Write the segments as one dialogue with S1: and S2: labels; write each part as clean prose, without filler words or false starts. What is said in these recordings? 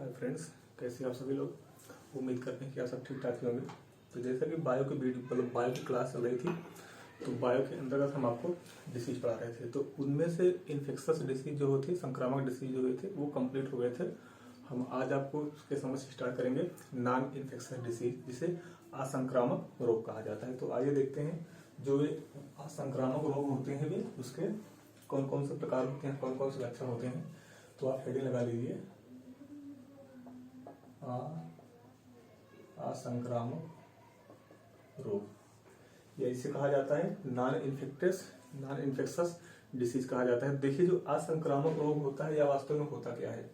S1: Hi friends, कैसे आप सभी लोग। उम्मीद करते हैं कि आप सब ठीक ठाक ही होंगे। तो जैसा कि बायो की बायो की क्लास चल रही थी, तो बायो के अंतर्गत हम आपको डिसीज पढ़ा रहे थे। तो उनमें से इन्फेक्शस डिसीज जो होती है, संक्रामक डिसीज जो हुए थे वो कंप्लीट हो गए थे। हम आज आपको उसके समझ स्टार्ट करेंगे नॉन इन्फेक्शस डिसीज, जिसे असंक्रामक रोग कहा जाता है। तो आइए देखते हैं जो ये असंक्रामक रोग होते हैं वे उसके कौन कौन से प्रकार होते हैं, कौन कौन से लक्षण होते हैं। तो आप हेडिंग लगा लीजिए, असंक्रामक रोग, या इसे कहा जाता है नॉन इन्फेक्शस डिसीज कहा जाता है। देखिए, जो असंक्रामक रोग होता है या वास्तव में होता क्या है,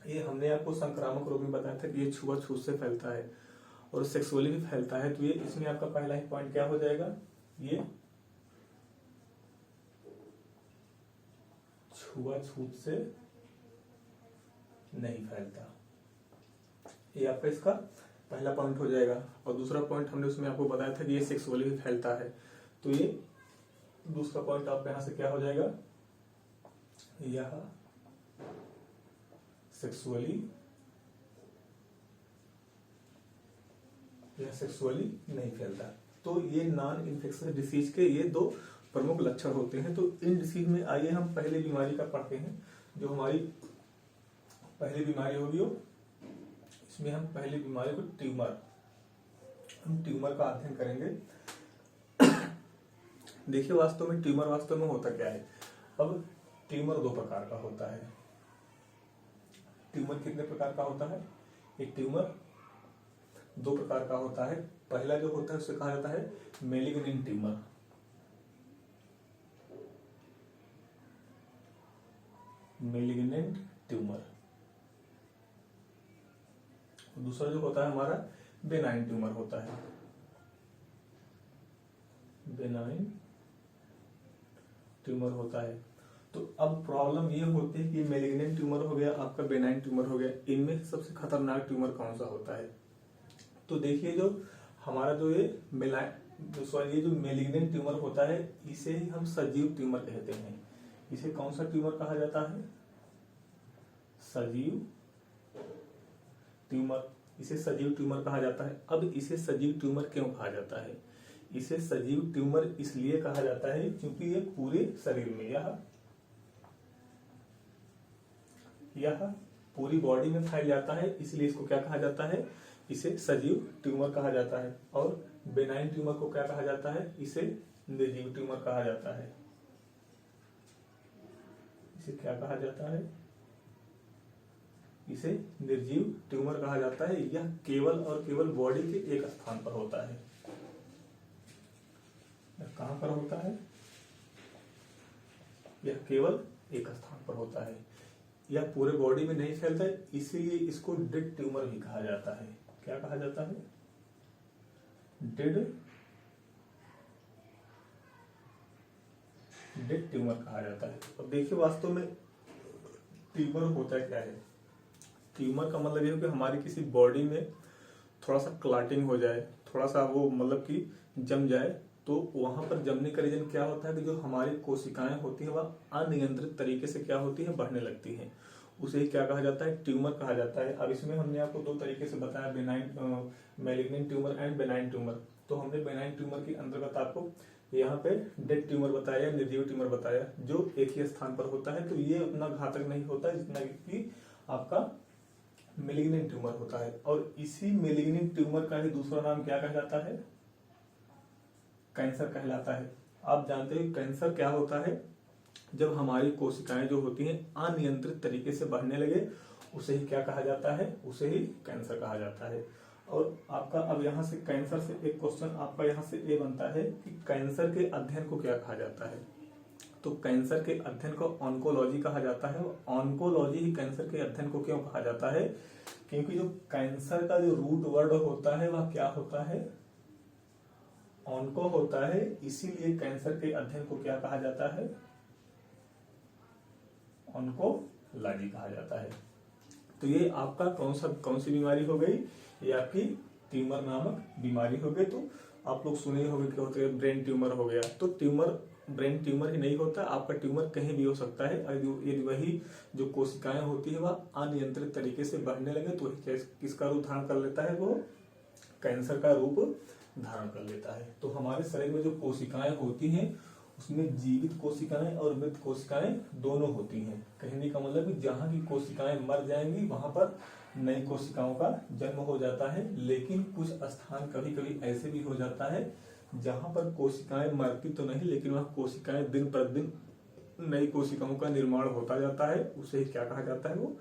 S1: ये हमने आपको संक्रामक रोग में बताया था कि ये छुआछूत से फैलता है और सेक्सुअली भी फैलता है। तो ये इसमें आपका पहला ही पॉइंट क्या हो जाएगा, ये छुआछूत से नहीं फैलता, ये आपका इसका पहला पॉइंट हो जाएगा। और दूसरा पॉइंट हमने उसमें आपको बताया था कि ये सेक्सुअली भी फैलता है। तो ये दूसरा पॉइंट आप यहां से क्या हो जाएगा, यह सेक्सुअली नहीं फैलता। तो ये नॉन इन्फेक्शस डिसीज के ये दो प्रमुख लक्षण होते हैं। तो इन डिसीज में आइए हम पहले बीमारी का पढ़ते हैं। जो हमारी पहली बीमारी होगी, इसमें हम पहली बीमारी को हम ट्यूमर का अध्ययन करेंगे। देखिए, वास्तव में होता क्या है। अब ट्यूमर दो प्रकार का होता है। ट्यूमर कितने प्रकार का होता है, एक ट्यूमर दो प्रकार का होता है। पहला जो होता है उसे कहा जाता है मैलिग्नेंट ट्यूमर। दूसरा जो होता है हमारा बेनाइन ट्यूमर होता है। बेनाइन ट्यूमर होता है। तो अब प्रॉब्लम ये होती है कि मैलिग्नेंट ट्यूमर हो गया, आपका बेनाइन ट्यूमर हो गया, इनमें सबसे खतरनाक ट्यूमर कौन सा होता है। तो देखिए, जो हमारा जो ये जो मैलिग्नेंट ट्यूमर होता है, इसे ही हम सजीव ट्यूमर कहते हैं। इसे कौन सा ट्यूमर कहा जाता है, सजीव ट्यूमर। इसे सजीव ट्यूमर कहा जाता है। अब इसे सजीव ट्यूमर क्यों कहा जाता है, इसे सजीव ट्यूमर इसलिए कहा जाता है क्योंकि ये पूरे शरीर में यह पूरी बॉडी में फैल जाता है, इसलिए इसको क्या कहा जाता है, इसे सजीव ट्यूमर कहा जाता है। और बेनाइन ट्यूमर को क्या कहा जाता है, इसे निर्जीव ट्यूमर कहा जाता है। इसे क्या कहा जाता है, इसे निर्जीव ट्यूमर कहा जाता है। यह केवल और केवल बॉडी के एक स्थान पर होता है। कहां पर होता है, यह केवल एक स्थान पर होता है। यह पूरे बॉडी में नहीं फैलता है, इसीलिए इसको डेड ट्यूमर भी कहा जाता है। क्या कहा जाता है, डेड ट्यूमर कहा जाता है। अब देखिए, वास्तव में ट्यूमर होता क्या है। ट्यूमर का मतलब ये है कि हमारी किसी बॉडी में थोड़ा सा क्लॉटिंग हो जाए, थोड़ा सा वो मतलब कि जम जाए, तो वहां पर जमने का रीजन क्या होता है कि जो हमारी कोशिकाएं होती हैं वह अनियंत्रित तरीके से क्या होती है, बढ़ने लगती हैं। उसे क्या कहा जाता है, ट्यूमर कहा जाता है। अब इसमें हमने आपको दो तरीके से बताया, malignant tumour and benign tumour. तो हमने बेनाइन ट्यूमर के अंतर्गत आपको यहाँ पे डेड ट्यूमर बताया, निर्जीव ट्यूमर बताया, जो एक ही स्थान पर होता है। तो ये उतना घातक नहीं होता जितना कि आपका मैलिग्नेंट ट्यूमर होता है। और इसी मैलिग्नेंट ट्यूमर का ही दूसरा नाम क्या कहलाता है, कैंसर कहलाता है। आप जानते हैं कैंसर क्या होता है, जब हमारी कोशिकाएं जो होती हैं अनियंत्रित तरीके से बढ़ने लगे, उसे ही क्या कहा जाता है, उसे ही कैंसर कहा जाता है। और आपका अब यहाँ से कैंसर से एक क्वेश्चन आपका यहाँ से ये बनता है कि कैंसर के अध्ययन को क्या कहा जाता है। तो कैंसर के अध्ययन को ऑन्कोलॉजी कहा जाता है। ऑन्कोलॉजी ही कैंसर के अध्ययन को क्यों कहा जाता है, क्योंकि जो कैंसर का जो रूट वर्ड होता है वह क्या होता है, ऑन्को होता है। इसीलिए कैंसर के अध्ययन को क्या कहा जाता है, ऑन्कोलॉजी कहा जाता है। तो ये आपका कौन सी बीमारी हो गई, ये आपकी ट्यूमर नामक बीमारी हो गई। तो आप लोग सुने होंगे क्या होता है, ब्रेन ट्यूमर हो गया। तो ट्यूमर ब्रेन ट्यूमर ही नहीं होता, आपका ट्यूमर कहीं भी हो सकता है। यदि वही जो कोशिकाएं होती है वह अनियंत्रित तरीके से बढ़ने लगे तो किसका रूप धारण कर लेता है, वो कैंसर का रूप धारण कर लेता है। तो हमारे शरीर में जो कोशिकाएं होती हैं उसमें जीवित कोशिकाएं और मृत कोशिकाएं दोनों होती हैं। कहने का मतलब कि जहां की कोशिकाएं मर जाएंगी वहां पर नई कोशिकाओं का जन्म हो जाता है। लेकिन कुछ स्थान कभी कभी ऐसे भी हो जाता है जहां पर कोशिकाएं मरती तो नहीं, लेकिन वह कोशिकाएं दिन प्रतिदिन नई कोशिकाओं का निर्माण होता जाता है। उसे क्या कहा जाता है, वो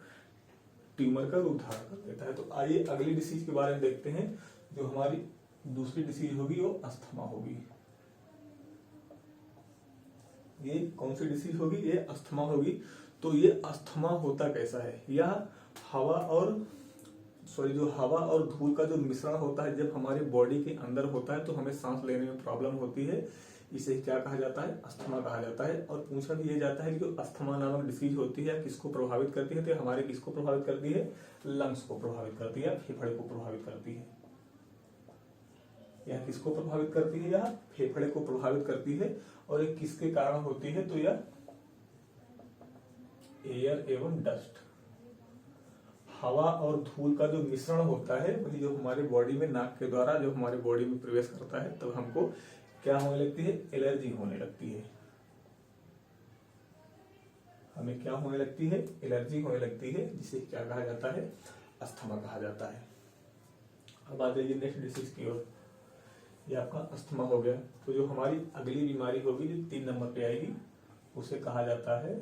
S1: ट्यूमर का रूप धारण कर लेता है। तो आइए अगली डिसीज के बारे में देखते हैं। जो हमारी दूसरी डिसीज होगी वो अस्थमा होगी। ये कौन सी डिसीज होगी, ये अस्थमा होगी। तो ये अस्थमा होता कैसा है, यह जो हवा और धूल का जो मिश्रण होता है जब हमारी बॉडी के अंदर होता है तो हमें सांस लेने में प्रॉब्लम होती है। इसे क्या कहा जाता है, अस्थमा कहा जाता है। और पूछा भी ये जाता है कि जो अस्थमा नामक डिसीज होती है किसको प्रभावित करती है, तो हमारे किसको प्रभावित करती है, लंग्स को प्रभावित करती है, फेफड़े को प्रभावित करती है। यह किसको प्रभावित करती है, यह फेफड़े को प्रभावित करती है। और ये किसके कारण होती है, तो यह एयर एवं डस्ट, हवा और धूल का जो मिश्रण होता है वही जो हमारे बॉडी में नाक के द्वारा जो हमारे बॉडी में प्रवेश करता है तब हमको क्या होने लगती है, एलर्जी होने लगती है। हमें क्या होने लगती है, एलर्जी होने लगती है, जिसे क्या कहा जाता है, अस्थमा कहा जाता है। अब आ जाइए नेक्स्ट डिसीज की ओर। ये आपका अस्थमा हो गया। तो जो हमारी अगली बीमारी होगी जो 3 नंबर पे आएगी उसे कहा जाता है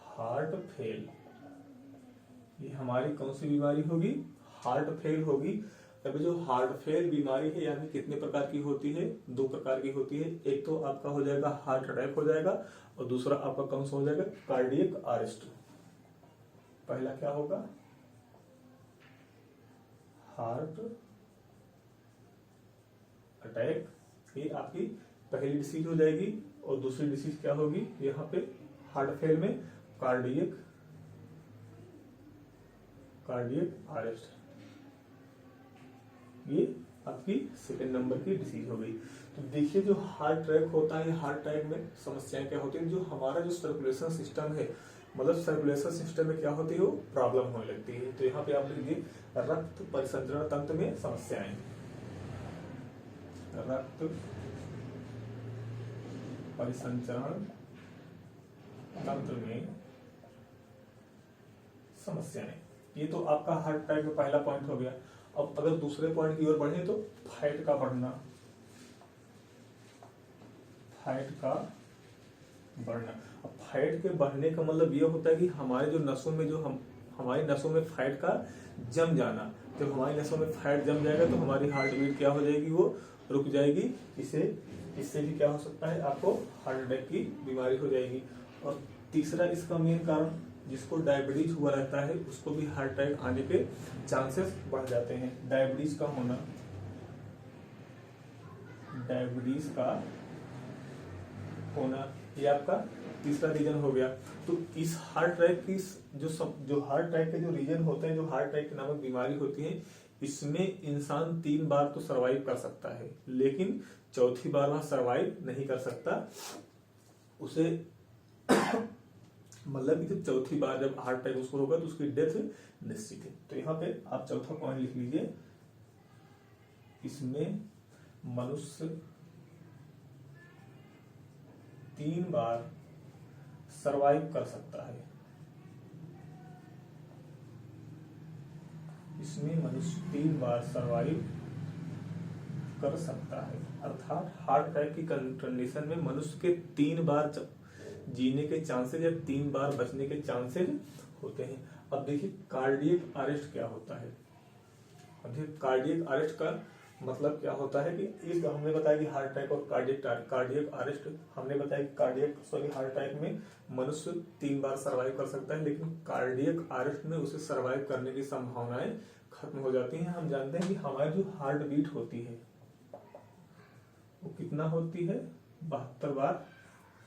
S1: हार्ट फेल। ये हमारी कौन सी बीमारी होगी, हार्ट फेल होगी। अब जो हार्ट फेल बीमारी है यानी कितने प्रकार की होती है, 2 प्रकार की होती है। एक तो आपका हो जाएगा हार्ट अटैक हो जाएगा और दूसरा आपका कौन सा हो जाएगा, कार्डियक अरेस्ट। पहला क्या होगा, हार्ट अटैक, ये आपकी पहली डिसीज हो जाएगी। और दूसरी डिसीज क्या होगी, यहाँ पे हार्ट फेल में कार्डियक अरेस्ट, ये आपकी सेकंड नंबर की डिसीज हो गई। तो देखिए जो हार्ट अटैक होता है, हार्ट अटैक में समस्याएं क्या होती है, जो हमारा जो सर्कुलेशन सिस्टम है, मतलब सर्कुलेशन सिस्टम में क्या होती है, वो प्रॉब्लम होने लगती है। तो यहाँ पे आप लिखिए रक्त परिसंचरण तंत्र में समस्याएं, रक्त परिसंचरण तंत्र में समस्याएं। ये तो आपका हार्ट अटैक में पहला पॉइंट हो गया। अब अगर दूसरे पॉइंट की ओर बढ़े तो फैट का बढ़ना, फैट का बढ़ना। अब फैट के बढ़ने का मतलब ये होता है कि हमारे जो नसों में हमारी नसों में फैट का जम जाना। जब हमारी नसों में फैट जम जाएगा तो हमारी हार्ट बीट क्या हो जाएगी, वो रुक जाएगी। इससे भी क्या हो सकता है, आपको हार्ट अटैक की बीमारी हो जाएगी। और तीसरा इसका मेन कारण, जिसको डायबिटीज हुआ रहता है उसको भी हार्ट अटैक आने के चांसेस बढ़ जाते हैं। डायबिटीज का होना ये आपका तीसरा रीजन हो गया। तो इस हार्ट अटैक की जो हार्ट अटैक के जो रीजन होते हैं, जो हार्ट अटैक नामक बीमारी होती है, इसमें इंसान 3 बार तो सरवाइव कर सकता है, लेकिन चौथी बार वह सरवाइव नहीं कर सकता। उसे मतलब कि जब चौथी बार जब हार्ट अटैक उसको होगा तो उसकी डेथ निश्चित है। तो यहाँ पे आप चौथा पॉइंट लिख लीजिए, इसमें मनुष्य 3 बार सरवाइव कर सकता है। इसमें मनुष्य 3 बार सरवाइव कर सकता है। अर्थात हार्ट अटैक की कंडीशन में मनुष्य के 3 बार जीने के चांसेस या 3 बार बचने के चांसेस होते हैं। अब देखिए कार्डियक अरेस्ट क्या होता है। अब देखिए कार्डियक अरेस्ट का मतलब क्या होता है कि इस हमने बताया कि हार्ट अटैक और कार्डियक अरेस्ट हमने बताया कि हार्ट अटैक में मनुष्य 3 बार सरवाइव कर सकता है, लेकिन कार्डियक अरेस्ट में उसे सरवाइव करने की संभावनाएं खत्म हो जाती हैं। हम जानते हैं कि हमारी जो हार्ट बीट होती है वो कितना होती है, 72 बार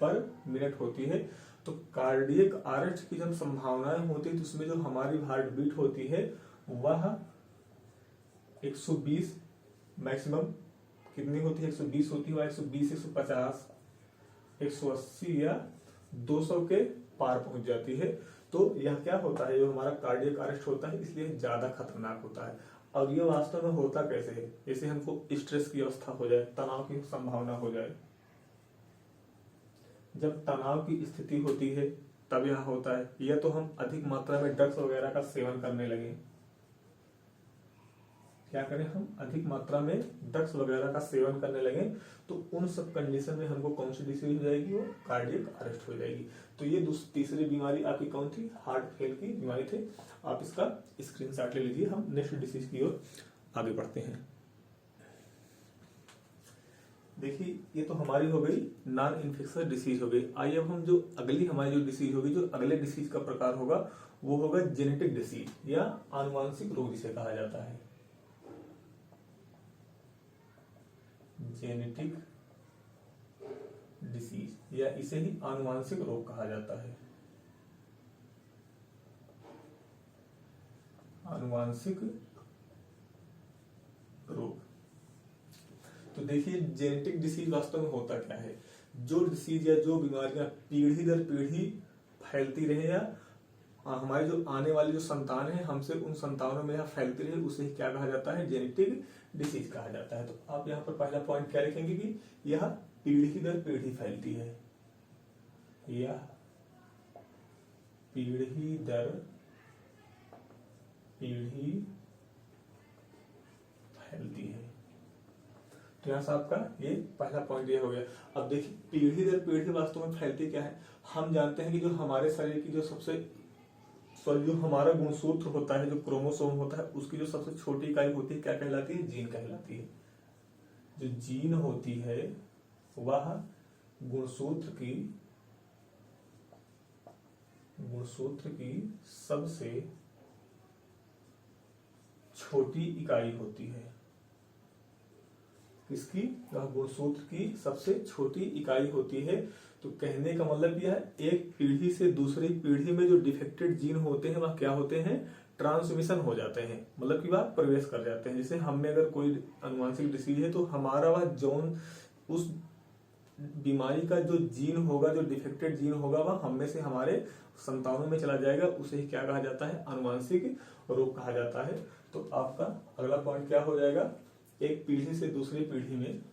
S1: पर मिनट होती है। तो कार्डियक अरेस्ट की जब संभावनाएं होती है तो उसमें जो हमारी हार्ट बीट होती है वह 120 मैक्सिमम कितनी होती है, 120 होती है, 120, 150, 180 या 200 के पार पहुंच जाती है। तो यह क्या होता है, जो हमारा कार्डियक अरेस्ट होता है, इसलिए ज्यादा खतरनाक होता है। और ये वास्तव में होता कैसे है, जैसे हमको स्ट्रेस की अवस्था हो जाए, तनाव की संभावना हो जाए, जब तनाव की स्थिति होती है तब यह होता है। या तो हम अधिक मात्रा में ड्रग्स वगैरह का सेवन करने लगे, क्या करें, हम अधिक मात्रा में ड्रग्स वगैरह का सेवन करने लगे, तो उन सब कंडीशन में हमको कौन सी डिसीज हो जाएगी, वो कार्डियक अरेस्ट हो जाएगी। तो ये तीसरी बीमारी आपकी कौन थी, हार्ट फेल की बीमारी थी। आप इसका स्क्रीनशॉट ले लीजिए। हम नेक्स्ट डिसीज की ओर आगे बढ़ते हैं। देखिए, ये तो हमारी हो गई नॉन इन्फेक्शियस डिसीज हो गई। आइए अब हम जो अगली हमारी जो डिसीज होगी, जो अगले डिसीज का प्रकार होगा, वो होगा जेनेटिक डिसीज या आनुवांशिक रोग जिसे कहा जाता है। जेनेटिक डिसीज या इसे ही आनुवांशिक रोग कहा जाता है। आनुवांशिक रोग। तो देखिए, जेनेटिक डिसीज वास्तव में होता क्या है, जो डिसीज या जो बीमारियां पीढ़ी दर पीढ़ी फैलती रहे, या हमारी जो आने वाली जो संतान है हमसे उन संतानों में यह फैलती रहे, उसे क्या कहा जाता है, जेनेटिक डिसीज कहा जाता है। तो आप यहाँ पर पहला पॉइंट क्या लिखेंगे कि यह पीढ़ी दर पीढ़ी फैलती है, यह पीढ़ी दर पीढ़ी फैलती है। तो यहाँ से आपका ये पहला पॉइंट ये हो गया। अब देखिए, पीढ़ी दर पीढ़ी वास्तव में फैलती क्या है। हम जानते हैं कि जो हमारे शरीर की जो जो हमारा गुणसूत्र होता है, जो क्रोमोसोम होता है, उसकी जो सबसे छोटी इकाई होती है क्या कहलाती है, जीन कहलाती है। जो जीन होती है वह गुणसूत्र की सबसे छोटी इकाई होती है। किसकी, वह गुणसूत्र की सबसे छोटी इकाई होती है। तो कहने का मतलब यह है, एक पीढ़ी से दूसरी पीढ़ी में जो डिफेक्टेड जीन होते हैं वह क्या होते हैं, ट्रांसमिशन हो जाते हैं, मतलब कि वह प्रवेश कर जाते हैं। जैसे हम में अगर कोई अनुवांशिक डिसीज है तो हमारा वह जोन, उस बीमारी का जो जीन होगा, जो डिफेक्टेड जीन होगा, वह हम में से हमारे संतानों में चला जाएगा, उसे ही क्या कहा जाता है, अनुवांशिक रोग कहा जाता है। तो आपका अगला पॉइंट क्या हो जाएगा, एक पीढ़ी से दूसरी पीढ़ी में,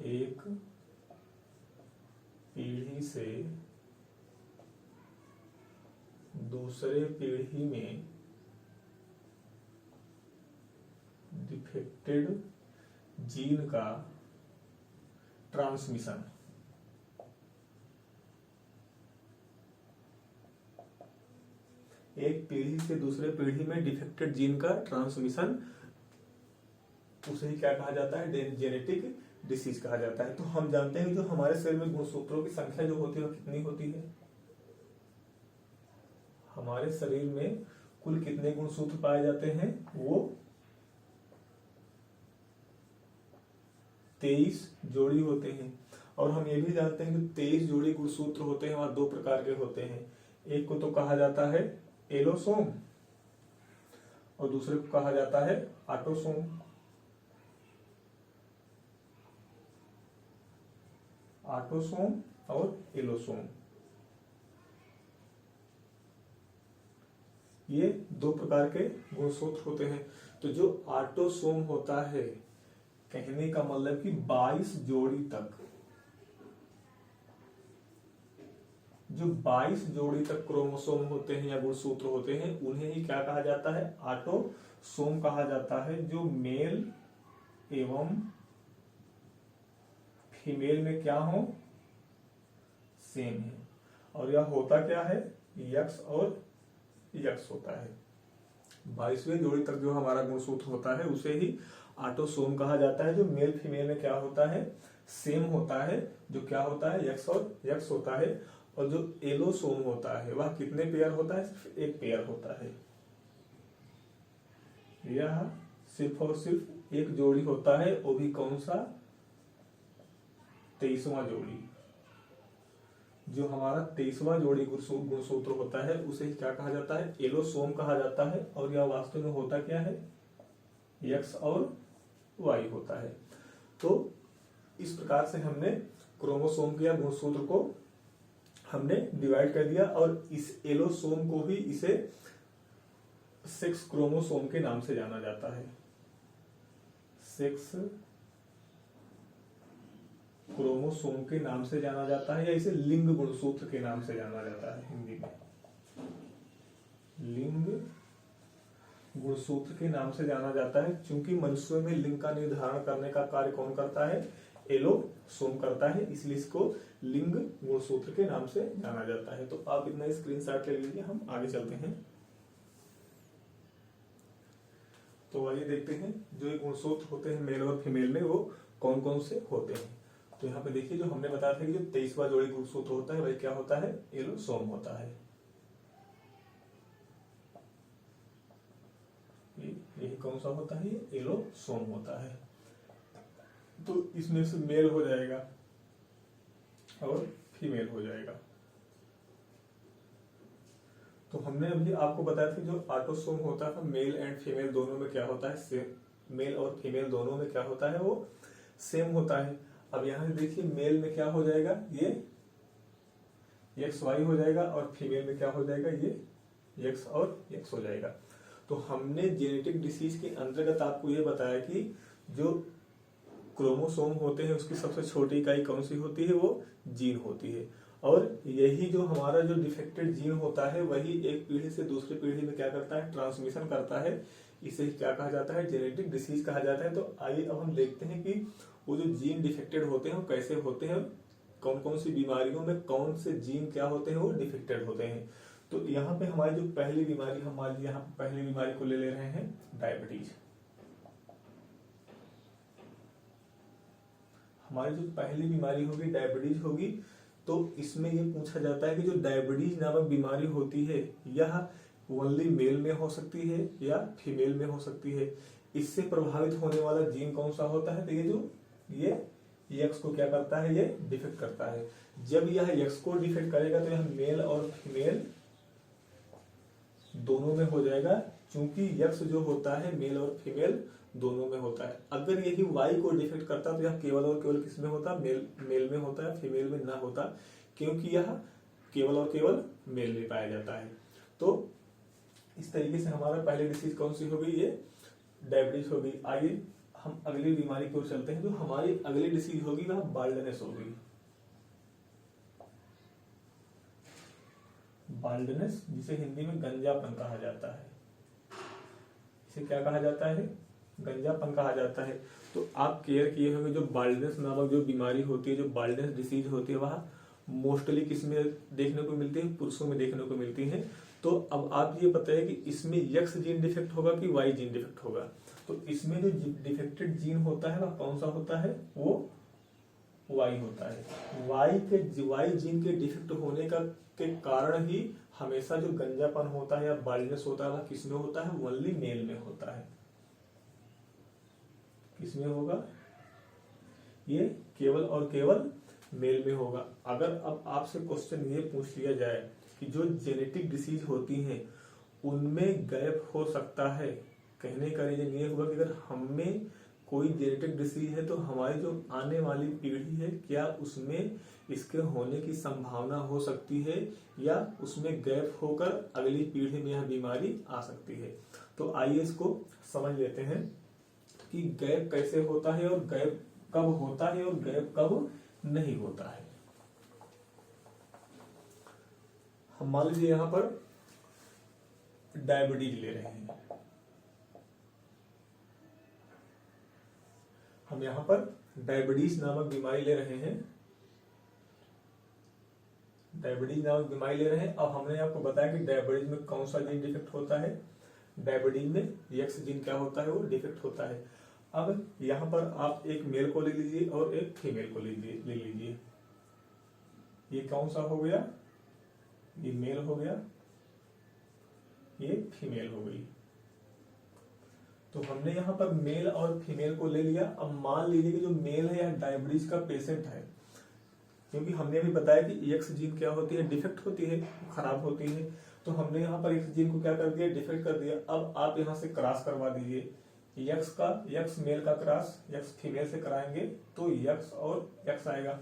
S1: एक पीढ़ी से दूसरे पीढ़ी में डिफेक्टेड जीन का ट्रांसमिशन। एक पीढ़ी से दूसरे पीढ़ी में डिफेक्टेड जीन का ट्रांसमिशन, उसे ही क्या कहा जाता है, जेनेटिक डिसीज कहा जाता है। तो हम जानते हैं जो हमारे शरीर में गुणसूत्रों की संख्या जो होती है वो कितनी होती है, हमारे शरीर में कुल कितने गुणसूत्र पाए जाते हैं, वो 23 जोड़ी होते हैं। और हम ये भी जानते हैं कि 23 जोड़ी गुणसूत्र होते हैं, वह 2 प्रकार के होते हैं। एक को तो कहा जाता है एलोसोम और दूसरे को कहा जाता है ऑटोसोम। ऑटोसोम और एलोसोम, ये 2 प्रकार के गुणसूत्र होते हैं। तो जो ऑटोसोम होता है, कहने का मतलब कि 22 जोड़ी तक, जो 22 जोड़ी तक क्रोमोसोम होते हैं या गुणसूत्र होते हैं, उन्हें ही क्या कहा जाता है, ऑटोसोम कहा जाता है। जो मेल एवं फीमेल में क्या हो, सेम है। और यह होता क्या है, यक्स और यक्स होता है। 22वें जोड़ी तक जो हमारा गुणसूत्र होता है उसे ही ऑटोसोम कहा जाता है। जो मेल फीमेल में क्या होता है, सेम होता है, जो क्या होता है, यक्स और यक्स होता है। और जो एलोसोम होता है वह कितने पेयर होता है, सिर्फ 1 पेयर होता है। यह सिर्फ और सिर्फ 1 जोड़ी होता है, वो भी कौन सा, 23वां जोड़ी। जो हमारा 23वां जोड़ी गुणसूत्र होता है उसे क्या कहा जाता है, एलोसोम कहा जाता है। और यह वास्तव में होता क्या है, यक्स और वाई होता है। तो इस प्रकार से हमने क्रोमोसोम के या गुणसूत्र को हमने डिवाइड कर दिया और इस एलोसोम को ही इसे सेक्स क्रोमोसोम के नाम से जाना जाता है। सेक्स क्रोमोसोम के नाम से जाना जाता है या इसे लिंग गुणसूत्र के नाम से जाना जाता है हिंदी में। लिंग गुणसूत्र के नाम से जाना जाता है क्योंकि मनुष्यों में लिंग का निर्धारण करने का कार्य कौन करता है? एलोसोम करता है, इसलिए इसको लिंग गुणसूत्र के नाम से जाना जाता है। तो आप इतना स्क्रीनशॉट ले लीजिए, हम आगे चलते हैं। तो आइए देखते हैं जो ये गुणसूत्र होते हैं मेल और फीमेल में वो कौन कौन से होते हैं। तो यहाँ पे देखिए जो हमने बताया था कि जो 23वां जोड़ी गुणसूत्र होता है वही क्या होता है? एलोसोम होता है। यही कौन सा होता है? ये एलोसोम होता है। तो इसमें से मेल हो जाएगा और फीमेल हो जाएगा। तो हमने अभी आपको बताया था जो ऑटोसोम होता है मेल एंड फीमेल दोनों में क्या होता है? सेम। मेल और फीमेल दोनों में क्या होता है? वो सेम होता है। अब यहाँ से देखिए मेल में क्या हो जाएगा? ये XY हो जाएगा और फीमेल में क्या हो जाएगा? ये X और X हो जाएगा। तो हमने जेनेटिक डिसीज के अंतर्गत आपको ये बताया कि जो क्रोमोसोम होते हैं उसकी सबसे छोटी इकाई कौन सी होती है? वो जीन होती है। और यही जो हमारा जो डिफेक्टेड जीन होता है वही एक पीढ़ी से दूसरी पीढ़ी में क्या करता है? ट्रांसमिशन करता है। इसे क्या कहा जाता है? जेनेटिक डिसीज कहा जाता है। तो आइए अब हम देखते हैं कि वो जो जीन डिफेक्टेड होते हैं वो कैसे होते हैं, कौन कौन सी बीमारियों में कौन से जीन क्या होते हैं वो डिफेक्टेड होते हैं। तो यहाँ पे हमारी जो पहली बीमारी, हमारी यहाँ पहली बीमारी को ले रहे हैं डायबिटीज। हमारी जो पहली बीमारी होगी डायबिटीज होगी। तो इसमें ये पूछा जाता है कि जो डायबिटीज नामक बीमारी होती है यह ओनली मेल में हो सकती है या फीमेल में हो सकती है। इससे प्रभावित होने वाला जीन कौन सा होता है? तो ये जो ये एक्स को क्या करता है? ये डिफेक्ट करता है। जब यह एक्स को डिफेक्ट करेगा तो यह मेल और फीमेल दोनों में हो जाएगा, क्योंकि एक्स जो होता है मेल और फीमेल दोनों में होता है। अगर यही वाई को डिफेक्ट करता तो यह केवल और केवल किस में होता? मेल में होता है, फीमेल में ना होता, क्योंकि यह केवल और केवल मेल में पाया जाता है। तो इस तरीके से हमारा पहली डिसीज कौन सी होगी? ये डायबिटीज होगी। आइए हम अगली बीमारी की ओर चलते हैं। जो हमारी अगली डिसीज होगी वह बाल्डनेस होगी। बाल्डनेस, जिसे हिंदी में गंजापन कहा जाता है। इसे क्या कहा जाता है? गंजापन कहा जाता है। तो आप केयर किए होंगे जो बाल्डनेस नामक जो बीमारी होती है, जो बाल्डनेस डिसीज होती है, वह मोस्टली किसमें देखने को मिलती है? पुरुषों में देखने को मिलती है। तो अब आप ये बताइए कि इसमें एक्स जीन डिफेक्ट होगा कि वाई जीन डिफेक्ट होगा? तो इसमें जो डिफेक्टेड जीन होता है वह कौन सा होता है? वो वाई होता है। वाई जीन के डिफेक्ट होने का के कारण ही हमेशा जो गंजापन होता है या बाल्डनेस होता है वह किसमें होता है? ओनली मेल में होता है। किसमें होगा? ये केवल और केवल मेल में होगा। अगर अब आपसे क्वेश्चन ये पूछ लिया जाए कि जो जेनेटिक डिसीज होती हैं उनमें गैप हो सकता है, कहने का रीजन ये होगा कि अगर हमें कोई जेनेटिक डिसीज है तो हमारी जो आने वाली पीढ़ी है क्या उसमें इसके होने की संभावना हो सकती है या उसमें गैप होकर अगली पीढ़ी में यह बीमारी आ सकती है। तो आइए इसको समझ लेते हैं कि गैप कैसे होता है और गैप कब होता है और गैप कब नहीं होता है। हम मान लीजिए यहां पर डायबिटीज ले रहे हैं। हम यहां पर डायबिटीज नामक बीमारी ले रहे हैं। डायबिटीज नामक बीमारी ले रहे हैं। अब हमने आपको बताया कि डायबिटीज में कौन सा जीन डिफेक्ट होता है? डायबिटीज में एक्स जीन क्या होता है? वो डिफेक्ट होता है। अब यहां पर आप एक मेल को ले लीजिए और एक फीमेल को ले लीजिए। ये कौन सा हो गया? ये मेल हो गया, ये फीमेल हो गई। तो हमने यहां पर मेल और फीमेल को ले लिया। अब मान लीजिए कि जो मेल है या डायबिटीज का पेशेंट है, क्योंकि हमने भी बताया कि एक्स जीन क्या होती है? डिफेक्ट होती है, खराब होती है। तो हमने यहाँ पर एक्स जीन को क्या कर दिया? डिफेक्ट कर दिया। अब आप यहाँ से क्रॉस करवा दीजिए यक्स मेल का क्रॉस यक्स फीमेल से कराएंगे तो यक्स और यक्स आएगा।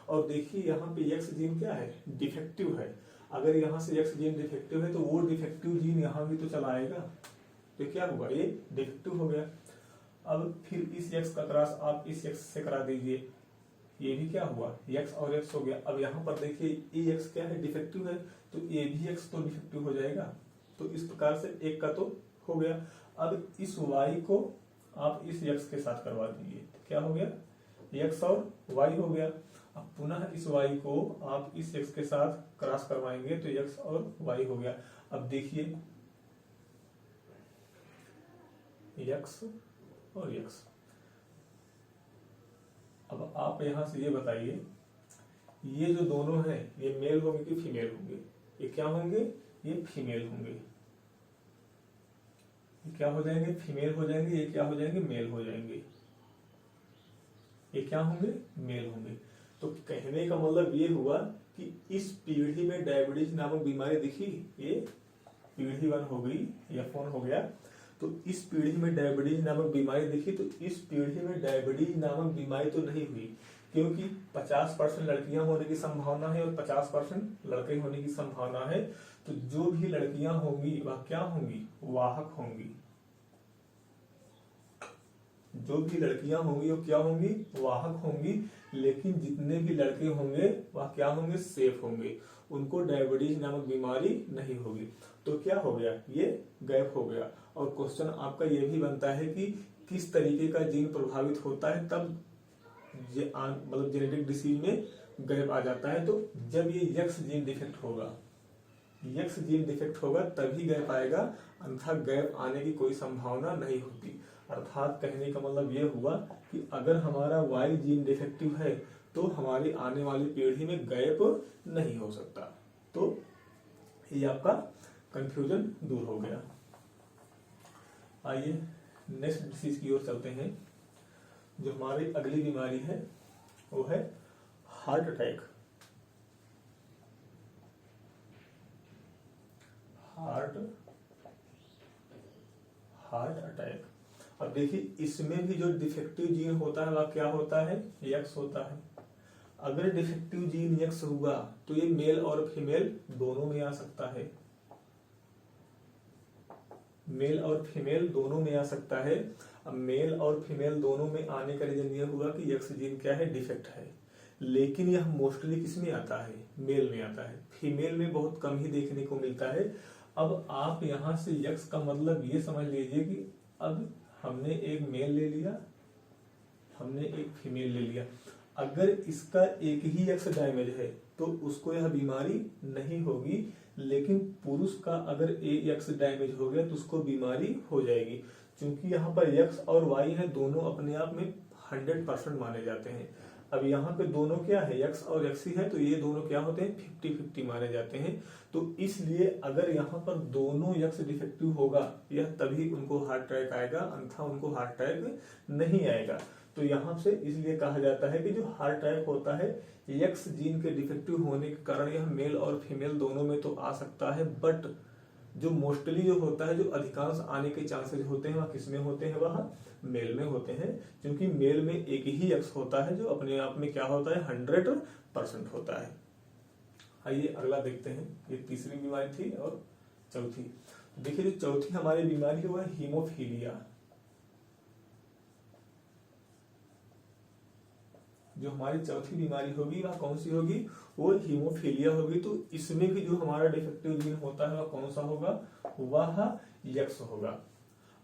S1: और देखिए यहाँ पे यक्स जीन क्या है, डिफेक्टिव है। अगर यहाँ से यक्स जीन डिफेक्टिव है तो वो डिफेक्टिव जीन यहाँ भी तो चला आएगा, तो क्या होगा, ये डिफेक्टिव हो गया। अब फिर इस यक्स का क्रॉस आप इस यक्स से करा दीजिए, ये भी क्या हुआ, यक्स और यक्स हो गया। अब यहाँ पर देखिए ये यक्स क्या है, डिफेक्टिव है, तो ये भी यक्स तो डिफेक्टिव हो जाएगा। तो इस प्रकार से एक का तो हो गया। अब इस y को आप इस x के साथ करवा दीजिए, तो क्या हो गया, x और y हो गया। अब पुनः इस y को आप इस x के साथ क्रॉस करवाएंगे तो x और y हो गया। अब देखिए x और x। अब आप यहां से ये बताइए, ये जो दोनों हैं ये मेल होंगे कि फीमेल होंगे, ये क्या होंगे, ये फीमेल होंगे। ये क्या हो जाएंगे, फीमेल हो जाएंगे। ये क्या हो जाएंगे, मेल हो जाएंगे। ये क्या होंगे, मेल होंगे। तो कहने का मतलब ये हुआ कि इस पीढ़ी में डायबिटीज नामक बीमारी दिखी, ये पीढ़ी 1 हो गई, F1 हो गया। तो इस पीढ़ी में डायबिटीज नामक बीमारी दिखी, तो इस पीढ़ी में डायबिटीज नामक बीमारी तो नहीं हुई, क्योंकि 50% लड़कियां होने की संभावना है और 50% लड़के होने की संभावना है। तो जो भी लड़कियां होंगी वह क्या होंगी, वाहक होंगी। जो भी लड़कियां होंगी वो क्या होंगी, वाहक होंगी। लेकिन जितने भी लड़के होंगे वह क्या होंगे, सेफ होंगे, उनको डायबिटीज नामक बीमारी नहीं होगी। तो क्या हो गया, ये गैप हो गया। और क्वेश्चन आपका ये भी बनता है कि किस तरीके का जीन प्रभावित होता है, तब मतलब जेनेटिक डिसीज में गैप आ जाता है। तो जब ये यक्स जीन डिफेक्ट होगा, यक्स जीन डिफेक्ट होगा तभी गैप आएगा, अन्यथा गैप आने की कोई संभावना नहीं होती। अर्थात कहने का मतलब ये हुआ कि अगर हमारा वाई जीन डिफेक्टिव है तो हमारी आने वाली पीढ़ी में गैप नहीं हो सकता। तो ये आपका कंफ्यूजन दूर हो गया। आइए नेक्स्ट डिसीज की ओर चलते हैं। जो हमारी अगली बीमारी है वो है हार्ट अटैक। Heart attack. अब देखिए इसमें भी जो डिफेक्टिव जीन होता है वह क्या होता है, यक्स होता है। अगर डिफेक्टिव जीन यक्स हुआ तो ये मेल और फीमेल दोनों में आ सकता है, मेल और फीमेल दोनों में आ सकता है। अब मेल और फीमेल दोनों में आने का रीजन यह हुआ कि यक्स जीन क्या है, डिफेक्ट है। लेकिन यह मोस्टली किस में आता है, मेल में आता है, फीमेल में बहुत कम ही देखने को मिलता है। अब आप यहां से यक्स का मतलब ये समझ लीजिए कि अब हमने एक मेल ले लिया, हमने एक फीमेल ले लिया। अगर इसका एक ही यक्स डैमेज है तो उसको यह बीमारी नहीं होगी, लेकिन पुरुष का अगर एक यक्स डैमेज हो गया तो उसको बीमारी हो जाएगी। क्योंकि यहाँ पर यक्स और वाई है, दोनों अपने आप में 100% माने जाते हैं। अब यहाँ पे दोनों क्या है, यक्स और यक्स ही है, तो ये दोनों क्या होते हैं, 50-50 माने जाते हैं। तो इसलिए अगर यहाँ पर दोनों यक्स डिफेक्टिव होगा यह तभी उनको हार्ट अटैक आएगा, अन्यथा उनको हार्ट अटैक नहीं आएगा। तो यहाँ से इसलिए कहा जाता है कि जो हार्ट अटैक होता है यक्स जीन के डिफेक्टिव होने के कारण यह मेल और फीमेल दोनों में तो आ सकता है, बट जो मोस्टली जो होता है, जो अधिकांश आने के चांसेस होते हैं वह किसमें होते हैं, वह मेल में होते हैं। क्योंकि मेल में एक ही यक्स होता है जो अपने आप में क्या होता है, 100% होता है। आइए अगला देखते हैं। ये तीसरी बीमारी थी और चौथी। देखिए जो चौथी हमारी बीमारी है वह हीमोफीलिया। जो हमारी चौथी बीमारी होगी वह कौन सी होगी, वो हीमोफीलिया होगी। तो इसमें भी जो हमारा डिफेक्टिव जीन होता है वह कौन सा होगा, वह यक्स होगा।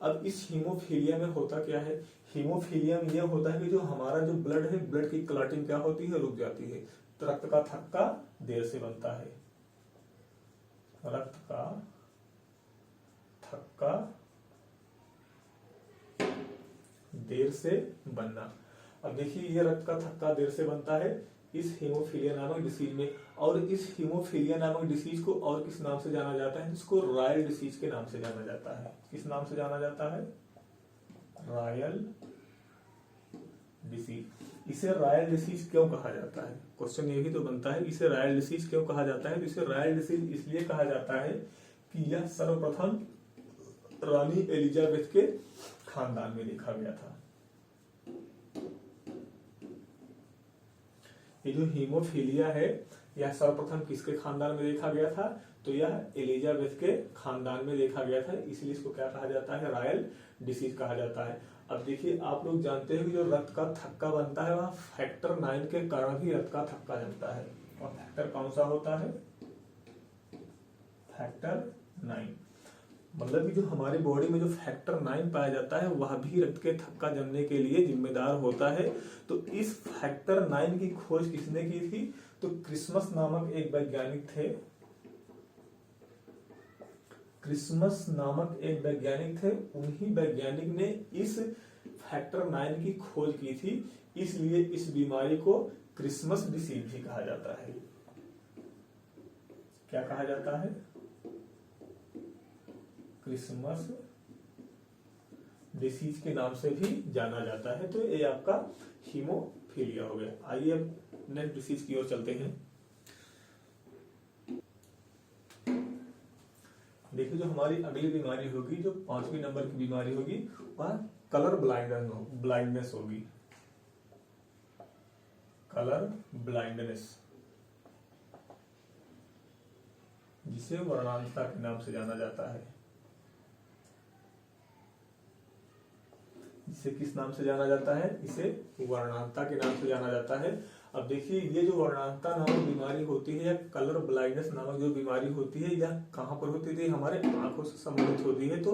S1: अब इस हीमोफीलिया में होता क्या है, हीमोफीलिया में यह होता है कि जो हमारा जो ब्लड है, ब्लड की क्लॉटिंग क्या होती है, रुक जाती है। तो रक्त का थक्का देर से बनता है, रक्त का थक्का देर से बनना। अब देखिए ये रक्त का थक्का देर से बनता है इस हीमोफीलिया नामक डिसीज में। और इस हीमोफीलिया नामक डिसीज को और किस नाम से जाना जाता है, जिसको रॉयल डिसीज के नाम से जाना जाता है। किस नाम से जाना जाता है, रॉयल डिसीज। इसे रॉयल डिसीज क्यों कहा जाता है, क्वेश्चन ये भी तो बनता है, इसे रॉयल डिसीज क्यों कहा जाता है। तो इसे रॉयल डिसीज इसलिए कहा जाता है कि यह सर्वप्रथम रानी एलिजाबेथ के खानदान में देखा गया था। ये जो हीमोफीलिया है यह सर्वप्रथम किसके खानदान में देखा गया था? तो यह एलिजाबेथ के खानदान में देखा गया था, इसलिए इसको क्या कहा जाता है? रॉयल डिसीज कहा जाता है। अब देखिए, आप लोग जानते हैं कि जो रक्त का थक्का बनता है वह फैक्टर 9 के कारण ही रक्त का थक्का बनता है। और फैक्टर कौन सा होता है? फैक्टर 9। मतलब कि जो हमारी बॉडी में जो फैक्टर 9 पाया जाता है वह भी रक्त के थक्का जमने के लिए जिम्मेदार होता है। तो इस फैक्टर 9 की खोज किसने की थी? तो क्रिसमस नामक एक वैज्ञानिक थे। क्रिसमस नामक एक वैज्ञानिक थे, उन्हीं वैज्ञानिक ने इस फैक्टर 9 की खोज की थी, इसलिए इस बीमारी को क्रिसमस डिसीज भी कहा जाता है। क्या कहा जाता है? क्रिसमस डिसीज के नाम से भी जाना जाता है। तो ये आपका हीमोफीलिया हो गया। आइए अब नेक्स्ट डिसीज की ओर चलते हैं। देखिए, जो हमारी अगली बीमारी होगी, जो 5वीं नंबर की बीमारी होगी, वह कलर ब्लाइंडनेस होगी। कलर ब्लाइंडनेस, जिसे वर्णांधता के नाम से जाना जाता है। इसे किस नाम से जाना जाता है? इसे वर्णांधता के नाम से जाना जाता है। अब देखिए, ये जो वर्णांधता नामक बीमारी होती है या कलर ब्लाइंडनेस नामक जो बीमारी होती है, यह कहाँ पर होती है? हमारे आंखों से संबंधित होती है। तो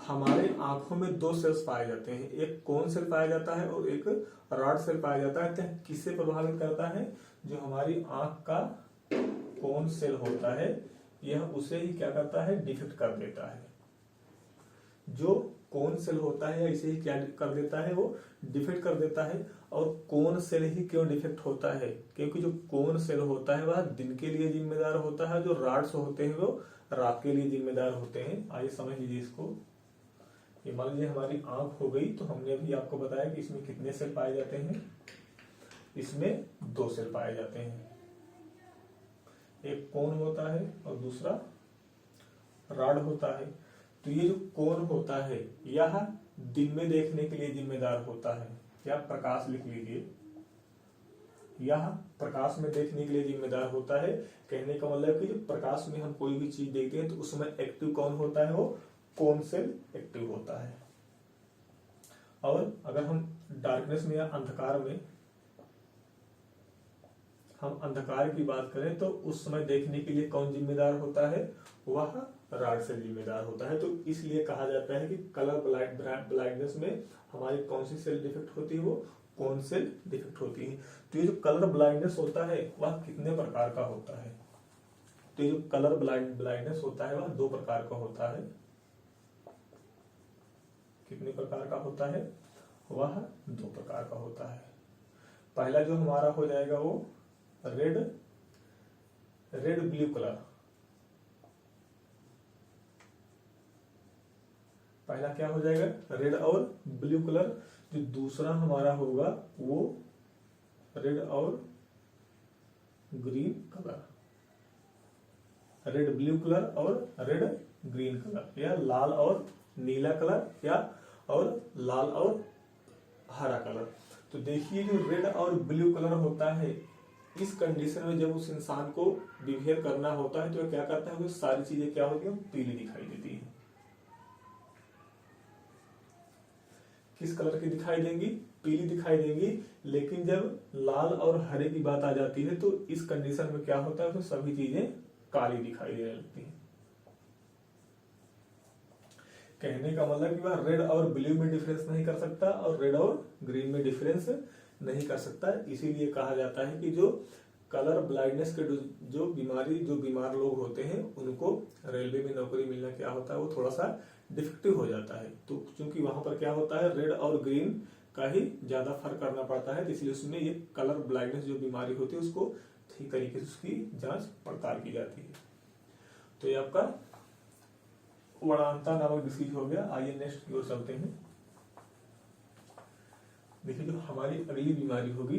S1: हमारे आंखों में 2 सेल्स पाए जाते हैं, एक कोन सेल पाया जाता है और एक रॉड सेल पाया जाता है। तो किससे प्रभावित करता है? जो हमारी आंख का कोन सेल होता है, यह उसे ही क्या करता है? डिफेक्ट कर देता है। जो कोन सेल होता है या इसे ही क्या कर देता है? वो डिफेक्ट कर देता है। और कोन सेल ही क्यों डिफेक्ट होता है? क्योंकि जो कोन सेल होता है वह दिन के लिए जिम्मेदार होता है, जो रॉड्स होते हैं वो रात के लिए जिम्मेदार होते हैं। आइए समझ लीजिए इसको। ये मान लीजिए हमारी आंख हो गई, तो हमने अभी आपको बताया कि इसमें कितने सेल पाए जाते हैं? इसमें 2 सेल पाए जाते हैं, एक कोन होता है और दूसरा रॉड होता है। तो ये जो कोन होता है यह दिन में देखने के लिए जिम्मेदार होता है, या प्रकाश लिख लीजिए, यह प्रकाश में देखने के लिए जिम्मेदार होता है। कहने का मतलब कि जो प्रकाश में हम कोई भी चीज देखते हैं तो उसमें एक्टिव कौन होता है? वो कोन सेल एक्टिव होता है। और अगर हम डार्कनेस में या अंधकार में हम अंधकार की बात करें तो उस समय देखने के लिए कौन जिम्मेदार होता है? वह रॉड सेल जिम्मेदार होता है। तो इसलिए कहा जाता है कि कलर ब्लाइंडनेस में हमारी कौन सी सेल डिफेक्ट होती है? वो कोन सेल डिफेक्ट होती है। तो ये जो कलर ब्लाइंडनेस होता है वह कितने प्रकार का होता है? तो ये जो कलर ब्लाइंडनेस होता है वह 2 प्रकार का होता है। कितने प्रकार का होता है? वह 2 प्रकार का होता है। पहला जो हमारा हो जाएगा वो रेड ब्लू कलर। पहला क्या हो जाएगा? रेड और ब्लू कलर। जो दूसरा हमारा होगा वो रेड और green colour. Red blue colour और रेड ग्रीन कलर, या लाल और नीला कलर, या और लाल और हरा कलर। तो देखिए, जो रेड और ब्लू कलर होता है, इस कंडीशन में जब उस इंसान को बिहेव करना होता है तो क्या करता है? वो सारी चीजें क्या होती है? पीली दिखाई देती है। किस कलर की दिखाई देंगी? पीली दिखाई देंगी। लेकिन जब लाल और हरे की बात आ जाती है तो इस कंडीशन में क्या होता है? तो सभी चीजें काली दिखाई देने लगती हैं। कहने का मतलब कि वह रेड और ब्लू में डिफरेंस नहीं कर सकता और रेड और ग्रीन में डिफरेंस नहीं कर सकता। इसीलिए कहा जाता है कि जो कलर ब्लाइंडनेस के जो बीमार लोग होते हैं उनको रेलवे में नौकरी मिलना क्या होता है? वो थोड़ा सा डिफेक्टिव हो जाता है। तो क्योंकि वहां पर क्या होता है? रेड और ग्रीन का ही ज्यादा फर्क करना पड़ता है, तो इसलिए उसमें ये कलर ब्लाइंडनेस जो बीमारी होती है उसको ठीक तरीके से उसकी जांच पड़ताल की जाती है। तो ये आपका वर्णांधता नामक डिसीज हो गया। आइए नेक्स्ट की ओर चलते हैं। देखिए, जो हमारी अगली बीमारी होगी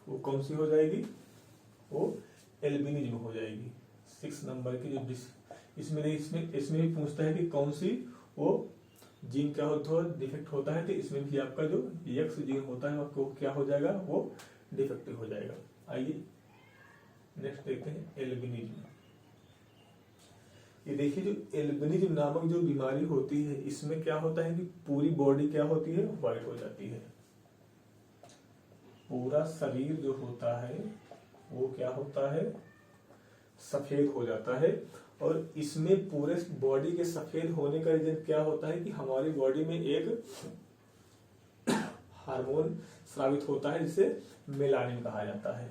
S1: वो कौन सी हो जाएगी? वो एल्बिनिज्म हो जाएगी। 6 नंबर की जो इसमें भी पूछता है कि कौन सी वो जीन क्या होता है, डिफेक्ट होता है, तो इसमें भी आपका जो एक्स जीन होता है वो क्या हो जाएगा, वो डिफेक्टिव हो जाएगा। आइए नेक्स्ट देखते हैं एल्बिनिज्म। ये देखिए जो एल्बिनिज्म नामक जो बीमारी होती है, इसमें क्या होता है कि पूरी बॉडी क्या होती है, व्हाइट हो जाती है। पूरा शरीर जो होता है वो क्या होता है, सफेद हो जाता है। और इसमें पूरे बॉडी के सफेद होने का रीजन क्या होता है कि हमारी बॉडी में एक हार्मोन स्रावित होता है जिसे मेलानिन कहा जाता है,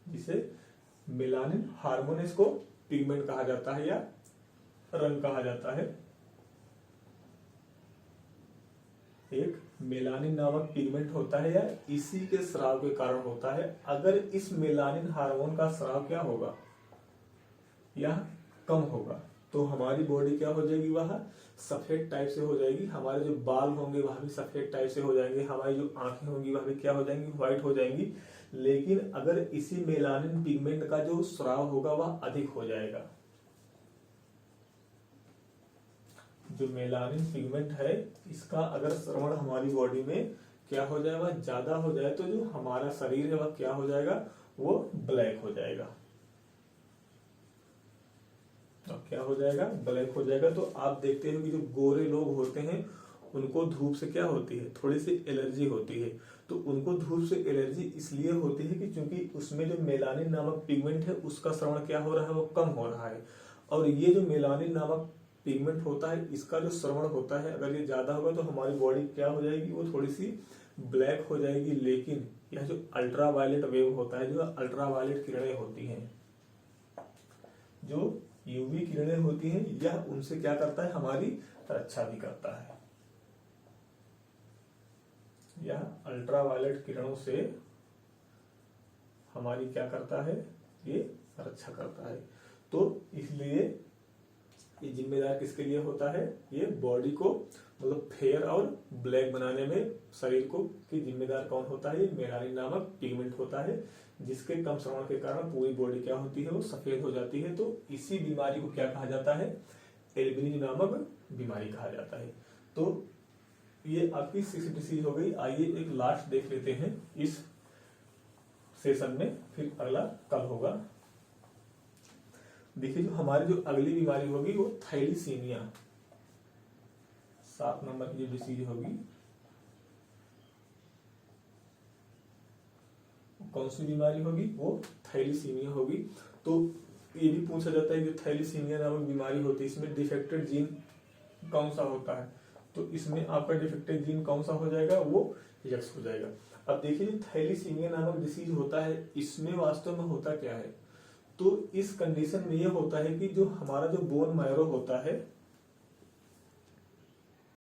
S1: जिसे मेलानिन हार्मोन, इसको पिगमेंट कहा जाता है या रंग कहा जाता है। एक मेलानिन नामक पिगमेंट होता है या इसी के स्राव के कारण होता है। अगर इस मेलानिन हार्मोन का स्राव क्या होगा या कम होगा तो हमारी बॉडी क्या हो जाएगी, वह सफेद टाइप से हो जाएगी। हमारे जो बाल होंगे वह भी सफेद टाइप से हो जाएंगे, हमारी जो आंखें होंगी वह भी क्या हो जाएंगी, व्हाइट हो जाएंगी। लेकिन अगर इसी मेलानिन पिगमेंट का जो स्राव होगा वह अधिक हो जाएगा। जो मेलानिन पिगमेंट है इसका अगर स्रवण हमारी बॉडी में क्या हो जाए, वह ज्यादा हो जाए, तो जो हमारा शरीर है वह क्या हो जाएगा, वो ब्लैक हो जाएगा। तो क्या हो जाएगा, ब्लैक हो जाएगा। तो आप देखते हो कि जो गोरे लोग होते हैं उनको धूप से क्या होती है, थोड़ी सी एलर्जी होती है। तो उनको धूप से एलर्जी इसलिए होती है कि क्योंकि उसमें जो मेलानिन नामक पिगमेंट है उसका स्रवण क्या हो रहा है, वो कम हो रहा है। और ये जो मेलानिन नामक पिगमेंट होता है इसका जो श्रवण होता है अगर ये ज्यादा होगा तो हमारी बॉडी क्या हो जाएगी, वो थोड़ी सी ब्लैक हो जाएगी। लेकिन यह जो अल्ट्रावायलेट वेव होता है, जो अल्ट्रावायलेट किरणें होती हैं, जो यूवी किरणें होती हैं, यह उनसे क्या करता है, हमारी रक्षा भी करता है। यह अल्ट्रावायलेट किरणों से हमारी क्या करता है, ये रक्षा करता है। तो इसलिए ये जिम्मेदार किसके लिए होता है, ये बॉडी को मतलब फेयर और ब्लैक बनाने में शरीर को की जिम्मेदार कौन होता है, ये मेलानिन नामक पिगमेंट होता है, जिसके कम श्रवण के कारण पूरी बॉडी क्या होती है, वो सफेद हो जाती है। तो इसी बीमारी को क्या कहा जाता है, एल्बिनिज्म नामक बीमारी कहा जाता है। तो ये आपकी 6 डिसीज हो गई। आइए एक लास्ट देख लेते हैं इस सेशन में, फिर अगला कल होगा। देखिए जो हमारी जो अगली बीमारी होगी वो थैलीसीमिया, 7 नंबर की जो डिसीज होगी, कौन सी बीमारी होगी, वो थैलीसीमिया होगी। तो ये भी पूछा जाता है कि थैलीसीमिया नामक बीमारी होती है, इसमें डिफेक्टेड जीन कौन सा होता है, तो इसमें आपका डिफेक्टेड जीन कौन सा हो जाएगा, वो एक्स हो जाएगा। अब देखिए जो थैलीसीमिया नामक डिसीज होता है इसमें वास्तव में होता क्या है, तो इस कंडीशन में ये होता है कि जो हमारा जो बोन मैरो होता है